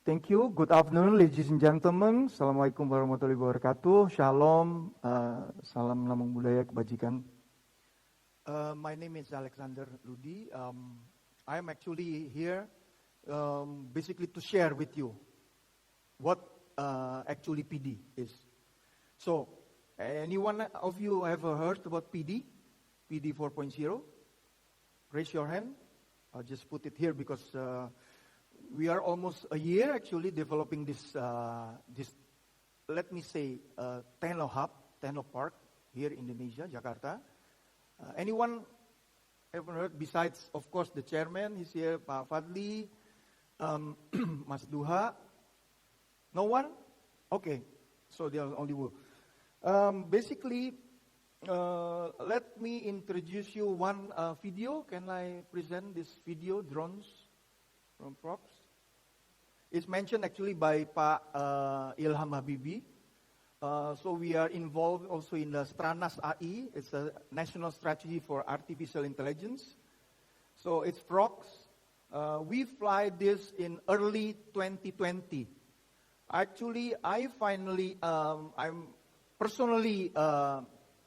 Thank you. Good afternoon, ladies and gentlemen. Assalamualaikum warahmatullahi wabarakatuh. Shalom. Salam lambung budaya kebajikan. My name is Alexander Rudi. I am actually here basically to share with you what actually PD is. So, anyone of you ever heard about PD? PD 4.0? Raise your hand. I'll just put it here because we are almost a year actually developing this, let me say, Techno Hub, Techno Park here in Indonesia, Jakarta. Anyone ever heard, besides, of course, the chairman, he's here, Pak Fadli, Mas Duha? No one? Okay, so there are only two. Basically, let me introduce you one video. Can I present this video, drones from props? It's mentioned actually by Pak Ilham Habibie. So we are involved also in the Stranas AI. It's a national strategy for artificial intelligence. So it's frogs. We fly this in early 2020. Actually, I'm personally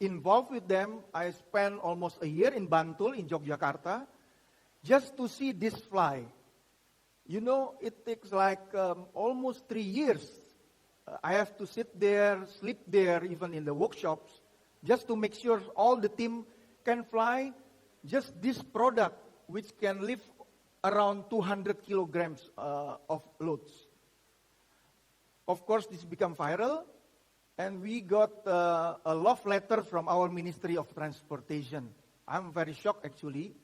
involved with them. I spent almost a year in Bantul, in Yogyakarta, just to see this fly. You know, it takes like almost 3 years. I have to sit there, sleep there, even in the workshops, just to make sure all the team can fly just this product, which can lift around 200 kilograms of loads. Of course, this became viral, and we got a love letter from our Ministry of Transportation. I'm very shocked actually,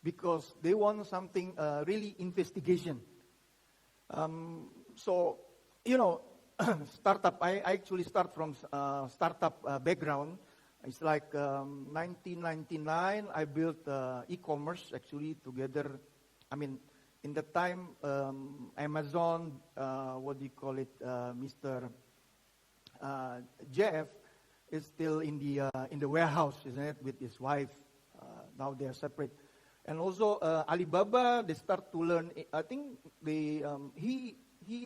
because they want something really investigation. So, you know, startup, I actually start from startup background. It's like 1999, I built e-commerce actually together. I mean, in the time, Amazon, Mr. Jeff is still in the warehouse, isn't it, with his wife. Now they are separate. And also Alibaba, they start to learn. I think he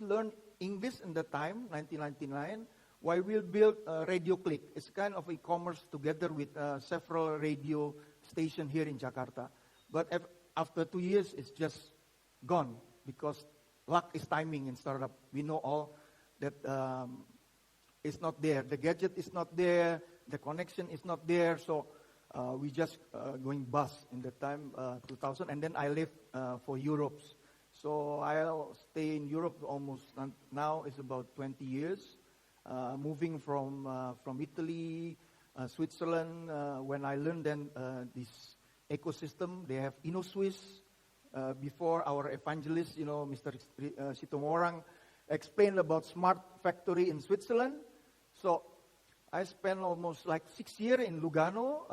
learned English in the time, 1999. While we built Radio Click, it's kind of e-commerce together with several radio stations here in Jakarta. But after 2 years, it's just gone because luck is timing in startup. We know all that it's not there. The gadget is not there. The connection is not there. So we just going bust in the time 2000, and then I left for Europe. So I'll stay in Europe almost now. It's about 20 years. Moving from Italy, Switzerland. When I learned then this ecosystem, they have InnoSwiss. Before our evangelist, Mr. Sitomorang explained about smart factory in Switzerland. So I spent almost like 6 years in Lugano,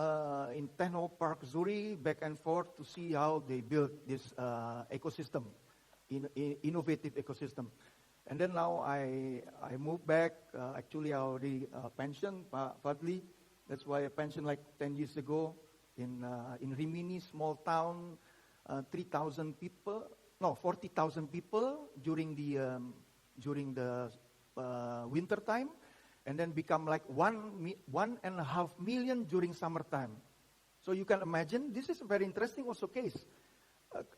in Techno Park Zurich, back and forth to see how they built this ecosystem, innovative ecosystem. And then now I moved back. Actually, I already pensioned, Pak Fadli. That's why I pensioned like 10 years ago in Rimini, small town, 40,000 people during the winter time. And then become like 1.5 million during summertime. So you can imagine, this is a very interesting also case.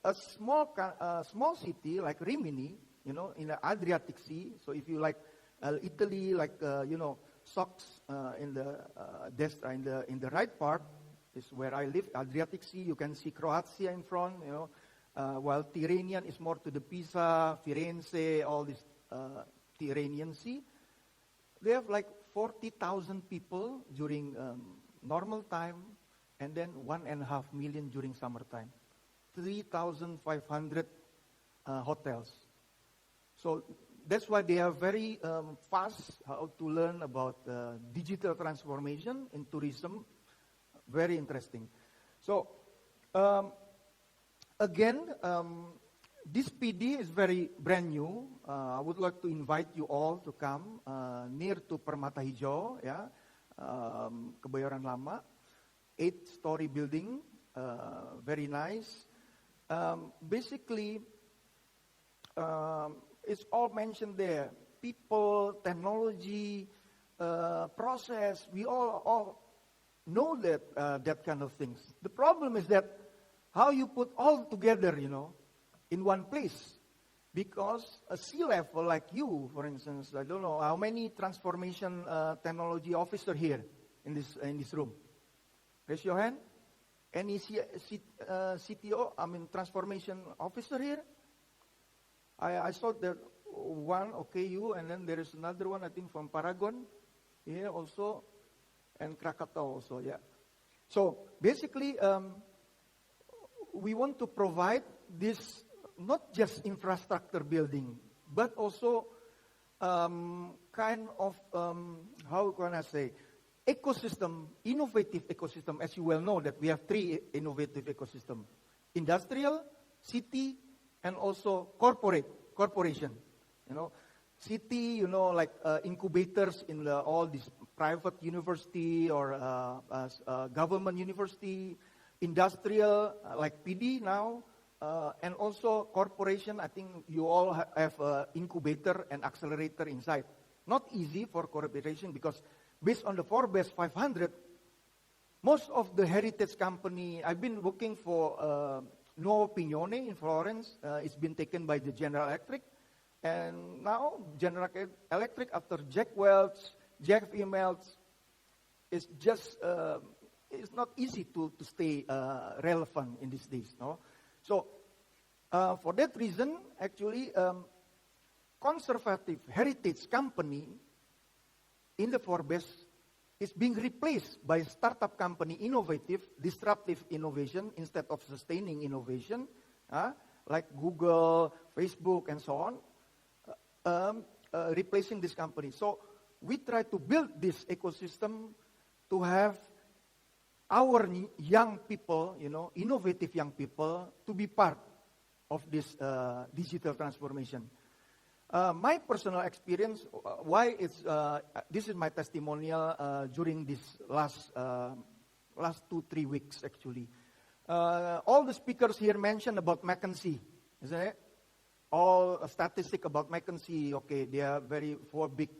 A small city like Rimini, in the Adriatic Sea. So if you like Italy, like Socks in the right part is where I live. Adriatic Sea, you can see Croatia in front. While Tyrrhenian is more to the Pisa, Firenze, all this Tyrrhenian Sea. They have like 40,000 people during normal time, and then 1.5 million during summertime. 3,500 hotels. So that's why they are very fast how to learn about digital transformation in tourism. Very interesting. So again, this PD is very brand new. I would like to invite you all to come near to Permata Hijau, Kebayoran Lama, 8-story building, very nice. Basically, it's all mentioned there. People, technology, process, we all know that that kind of things. The problem is that how you put all together, in one place. Because a C-level like you, for instance, I don't know how many transformation technology officer here in this room. Raise your hand. Any CTO, transformation officer here? I saw that one, okay, you, and then there is another one, I think from Paragon, here also, and Krakatau also, yeah. So basically, we want to provide this, not just infrastructure building, but also kind of, how can I say, ecosystem, innovative ecosystem. As you well know that we have 3 innovative ecosystem: industrial, city, and also corporation. City, like incubators in all these private university or government university, industrial, like PD now, and also corporation. I think you all have incubator and accelerator inside. Not easy for corporation because based on the Forbes 500, most of the heritage company, I've been working for Nuovo Pignone in Florence. It's been taken by the General Electric. And now General Electric, after Jack Welch, Jeff Immelt, it's just, it's not easy to stay relevant in these days. No? So for that reason, actually, conservative heritage company in the Forbes is being replaced by startup company, innovative, disruptive innovation instead of sustaining innovation, like Google, Facebook, and so on, replacing this company. So we try to build this ecosystem to have our young people, innovative young people, to be part of this digital transformation. My personal experience, why it's this is my testimonial during this last 2-3 weeks actually. All the speakers here mentioned about McKinsey, isn't it? All statistic about McKinsey. Okay, they are very 4 big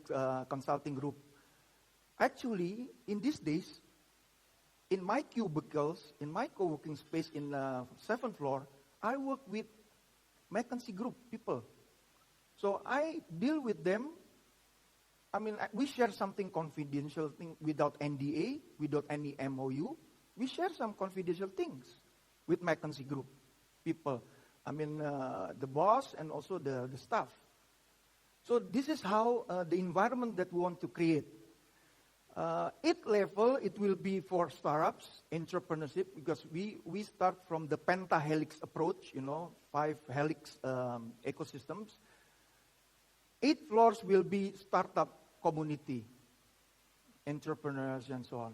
consulting group. Actually, in these days, in my cubicles, in my co-working space in 7th floor, I work with McKinsey group people. So I deal with them. We share something confidential thing without NDA, without any MOU. We share some confidential things with McKinsey group people. The boss and also the staff. So this is how the environment that we want to create. At level, it will be for startups, entrepreneurship, because we start from the pentahelix approach, 5 helix ecosystems. 8 floors will be startup community, entrepreneurs and so on.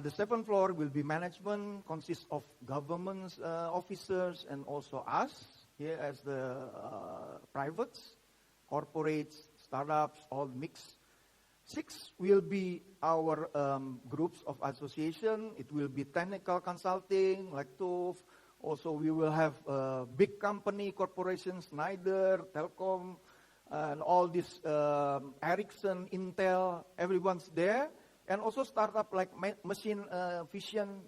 The 7th floor will be management, consists of governments, officers, and also us here as the privates, corporates, startups, all mixed. 6 will be our groups of association. It will be technical consulting, like TÜV. Also, we will have big company, corporations, Schneider, Telkom, and all this Ericsson, Intel, everyone's there. And also startup like Machine Vision,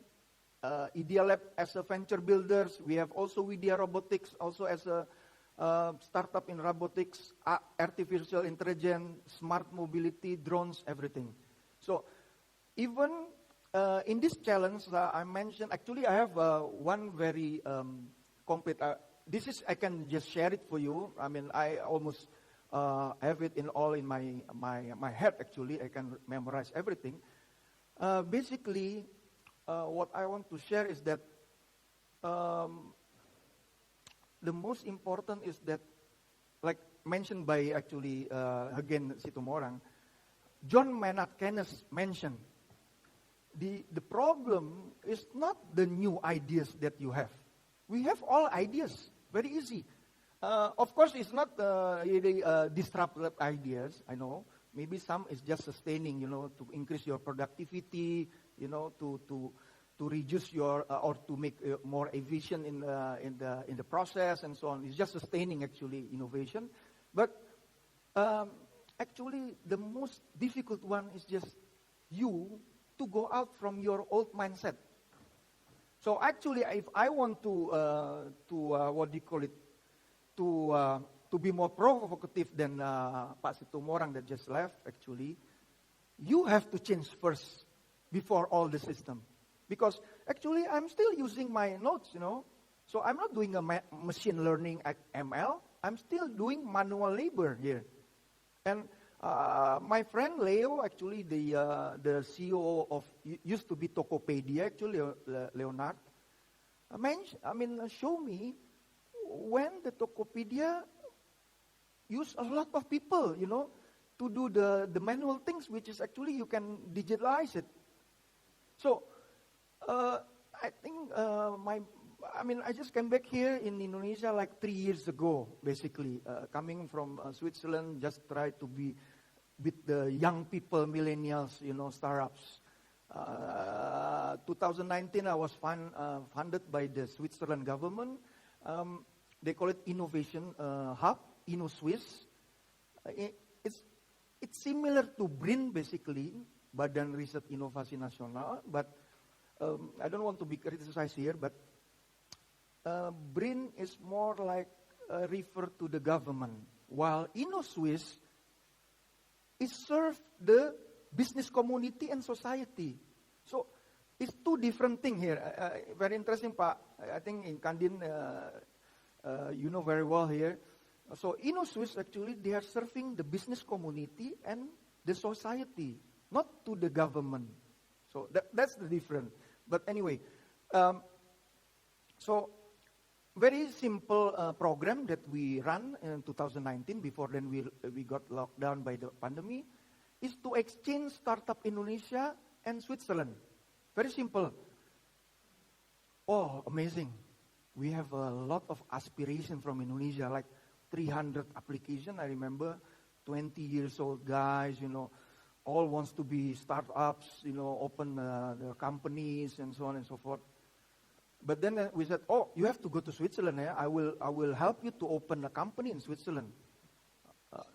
Idea Lab as a venture builders. We have also Widya Robotics, also as a startup in robotics, artificial intelligence, smart mobility, drones, everything. So even in this challenge I mentioned, actually I have one very complete, I can just share it for you. I almost have it in my head actually. I can memorize everything. Basically, what I want to share is that the most important is that, like mentioned by actually again Situmorang, John Maynard Keynes mentioned, the problem is not the new ideas that you have. We have all ideas, very easy. Of course, it's not really disruptive ideas, I know. Maybe some is just sustaining, to increase your productivity, to to reduce your or to make more efficient in the process and so on. It's just sustaining actually innovation, but actually the most difficult one is just you to go out from your old mindset. So actually, if I want to what do you call it, to be more provocative than Pak Situmorang that just left, actually, you have to change first before all the system. Because actually, I'm still using my notes, So I'm not doing a machine learning ML. I'm still doing manual labor here. And my friend Leo, actually the CEO of, used to be Tokopedia, actually, Leonard, show me when the Tokopedia use a lot of people, to do the manual things, which is actually you can digitalize it. So I think I just came back here in Indonesia like 3 years ago, basically, coming from Switzerland, just try to be with the young people, millennials, startups. 2019, I was funded by the Switzerland government. They call it Innovation Hub, InnoSwiss. It's similar to BRIN, basically, Badan Riset Inovasi Nasional, but I don't want to be criticized here, but BRIN is more like refer to the government, while InnoSwiss is serve the business community and society. So it's two different things here. Very interesting, Pak. I think in Kandin, you know very well here. So InnoSwiss actually, they are serving the business community and the society, not to the government. So that's the difference. But anyway, so very simple program that we run in 2019. Before then, we got locked down by the pandemic. Is to exchange startup Indonesia and Switzerland. Very simple. Oh, amazing! We have a lot of aspiration from Indonesia, like 300 application. I remember 20 years old guys, all wants to be startups, open their companies and so on and so forth. But then we said, oh, you have to go to Switzerland. I will help you to open a company in Switzerland.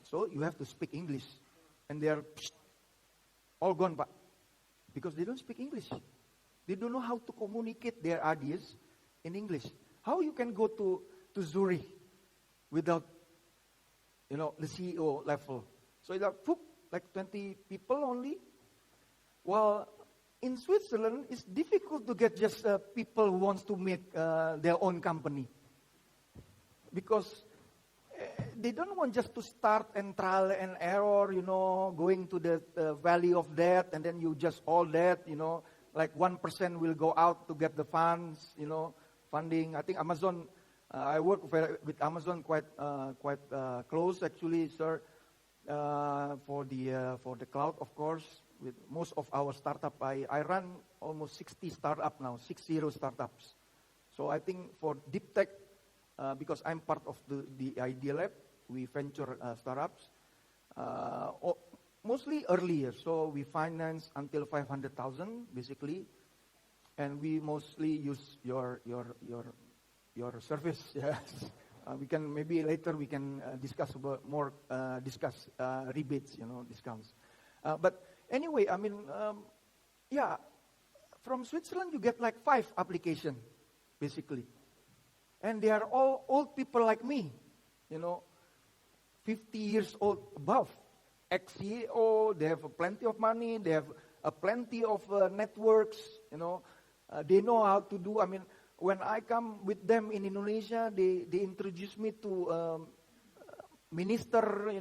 So you have to speak English. And they are all gone, Pak. Because they don't speak English. They don't know how to communicate their ideas in English. How you can go to Zurich without, the CEO level? So it's like 20 people only. Well, in Switzerland, it's difficult to get just people who wants to make their own company. Because they don't want just to start and trial and error, going to the valley of death, and then you just all that, like 1% will go out to get the funds, funding. I think Amazon, I work with Amazon quite close actually, sir, for the cloud, of course. With most of our startup, I run almost 60 startup now, 60 startups. So I think for deep tech, because I'm part of the Idea Lab, we venture startups, mostly earlier. So we finance until 500,000 basically, and we mostly use your service. Yes, we can maybe later we can discuss about more rebates, discounts. But anyway, from Switzerland you get like 5 applications basically. And they are all old people like me, 50 years old above, ex-CEO, they have plenty of money, they have plenty of networks, they know how to do. When I come with them in Indonesia, they introduce me to minister,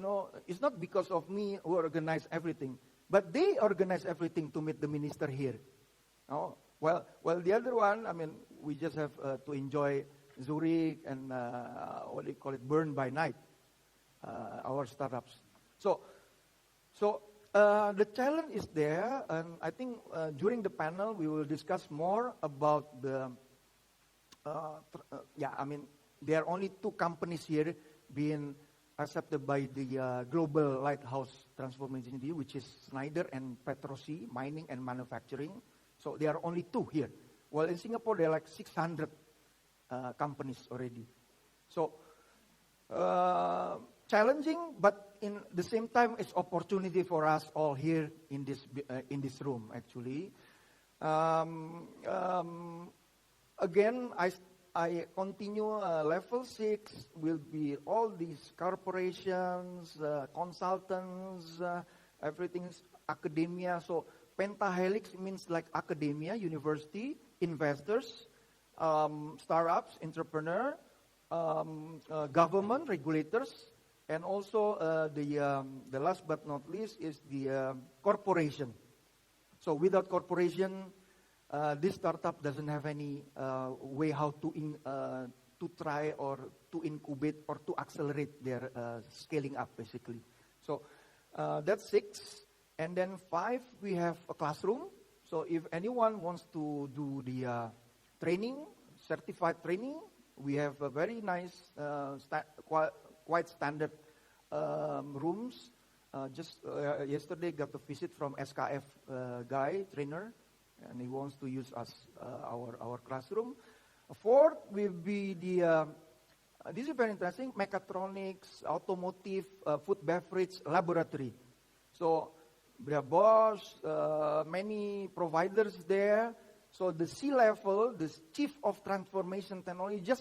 it's not because of me who organize everything, but they organize everything to meet the minister here. Well, the other one, we just have to enjoy Zurich and what do you call it, burn by night, our startups. So the challenge is there, and I think during the panel we will discuss more about the. There are only 2 companies here being accepted by the Global Lighthouse Transformation Institute, which is Schneider and Petrosi, mining and manufacturing. So there are only 2 here. Well, in Singapore, there are like 600 companies already. So, challenging, but in the same time, it's opportunity for us all here in this room, actually. Again, I continue level 6 will be all these corporations, consultants, everything's academia. So pentahelix means like academia, university, investors, startups, entrepreneur, government, regulators, and also the last but not least is the corporation. So without corporation, this startup doesn't have any way how to try or to incubate or to accelerate their scaling up, basically. So that's 6. And then 5, we have a classroom. So if anyone wants to do the training, certified training, we have a very nice, quite standard rooms. Just yesterday got a visit from SKF trainer, and he wants to use our classroom. 4th will be this is very interesting, mechatronics, automotive, food beverage laboratory. So we have Bosch, many providers there. So the C-level, the chief of transformation technology,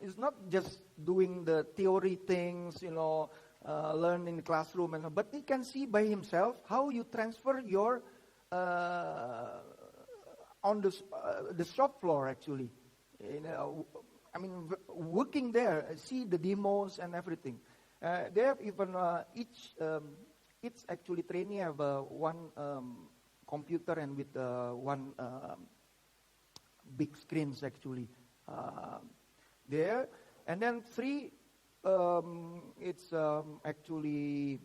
is not just doing the theory things, learn in the classroom, but he can see by himself how you transfer your on the shop floor, actually. Working there, see the demos and everything. They have even each actually trainee have one computer and with one big screens actually there. And then 3, it's actually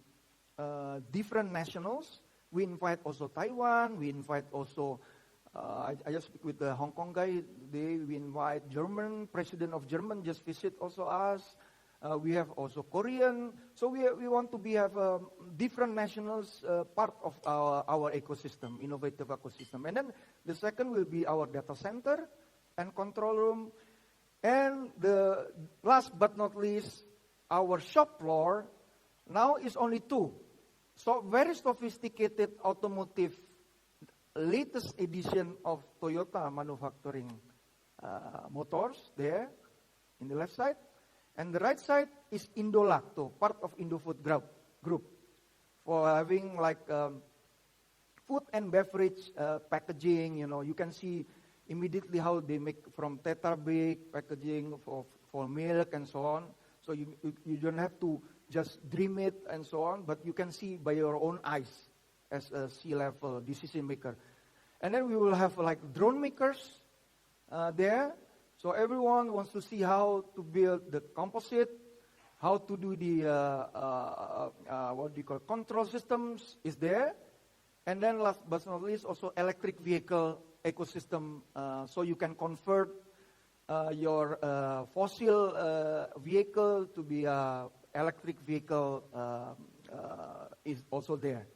different nationals. We invite also Taiwan. We invite also. I just speak with the Hong Kong guy. We invite German, president of German just visit also us. We have also Korean. So we want to have different nationals part of our ecosystem, innovative ecosystem. And then the second will be our data center and control room. And the last but not least, our shop floor now is only 2. So very sophisticated automotive, latest edition of Toyota manufacturing motors there in the left side. And the right side is Indolacto, part of Indofood group, for having like food and beverage packaging. You can see immediately how they make from Tetra Pak packaging for milk and so on. So you don't have to just dream it and so on, but you can see by your own eyes as a C-level decision maker. And then we will have like drone makers there. So everyone wants to see how to build the composite, how to do the control systems is there. And then last but not least, also electric vehicle ecosystem. So you can convert your fossil vehicle to be electric vehicle is also there.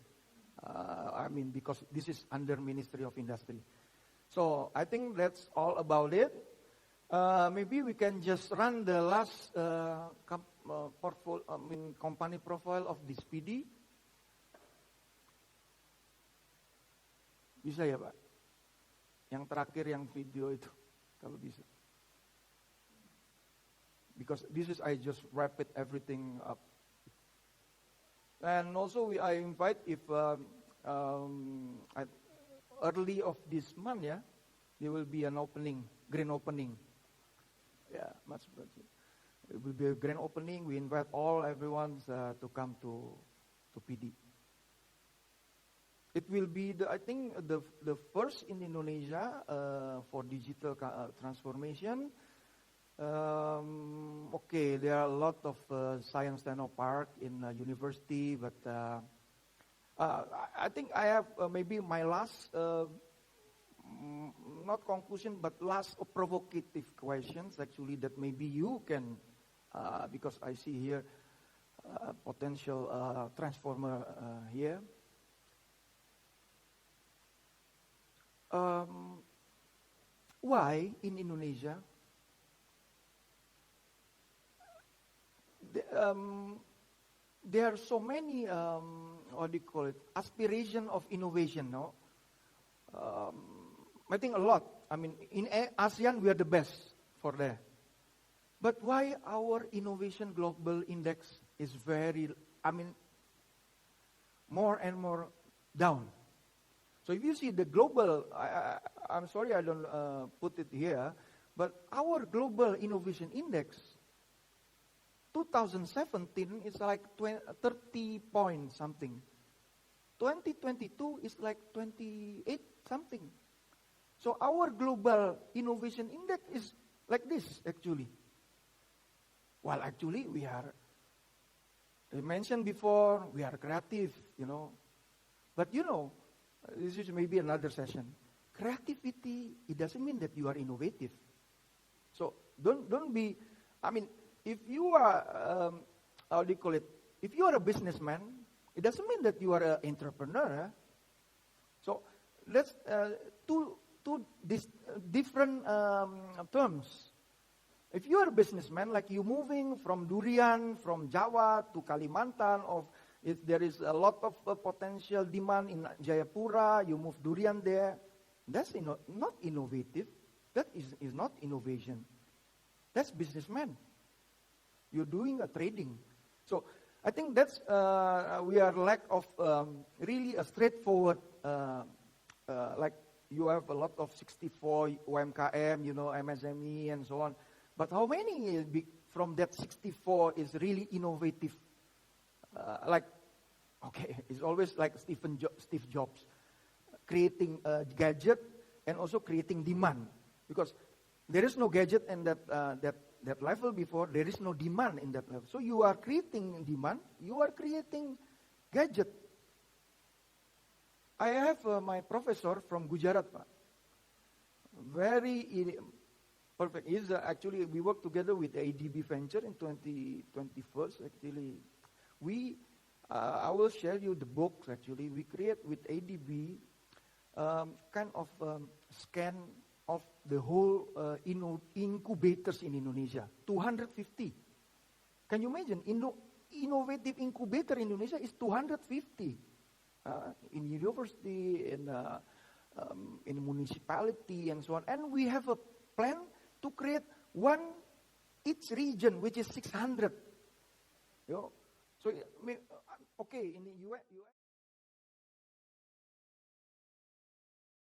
Because this is under Ministry of Industry. So I think that's all about it. Maybe we can just run the last company profile of this PD. Bisa ya Pak? Yang terakhir yang video itu, kalau bisa. Because I just wrap it everything up. And also I invite if early of this month, there will be an opening, grand opening. Yeah, much better. It will be a grand opening. We invite everyone to come to PD. It will be the first in Indonesia for digital transformation. There are a lot of science technopark in university, but I think I have maybe my last, not conclusion, but last provocative questions actually that maybe you can, because I see here potential transformer here. why in Indonesia there are so many, aspiration of innovation, no? I think a lot. I mean, in ASEAN, we are the best for that. But why our innovation global index is more and more down? So if you see the global, I'm sorry I don't put it here, but our global innovation index, 2017 is like 30 point something. 2022 is like 28 something. So our global innovation index is like this actually. Well, actually we are, I mentioned before, we are creative, But this is maybe another session. Creativity, it doesn't mean that you are innovative. So don't be, if you are, if you are a businessman, it doesn't mean that you are an entrepreneur. So that's two different terms. If you are a businessman, like you moving from durian, from Java to Kalimantan, or if there is a lot of potential demand in Jayapura, you move durian there, that's not innovative. That is not innovation. That's businessman. You're doing a trading. So I think that's, we are lack of really a straightforward, like you have a lot of 64 UMKM, MSME and so on. But how many from that 64 is really innovative? It's always like Steve Jobs, creating a gadget and also creating demand. Because there is no gadget in that level before, there is no demand in that level. So you are creating demand, you are creating gadget. I have my professor from Gujarat, very perfect. He's actually, we work together with ADB Venture in 2021. Actually, I will share you the books. Actually, we create with ADB kind of scan of the whole incubators in Indonesia. 250. Can you imagine? Innovative incubator in Indonesia is 250. In university, in municipality, and so on. And we have a plan to create one each region, which is 600. So, in the US.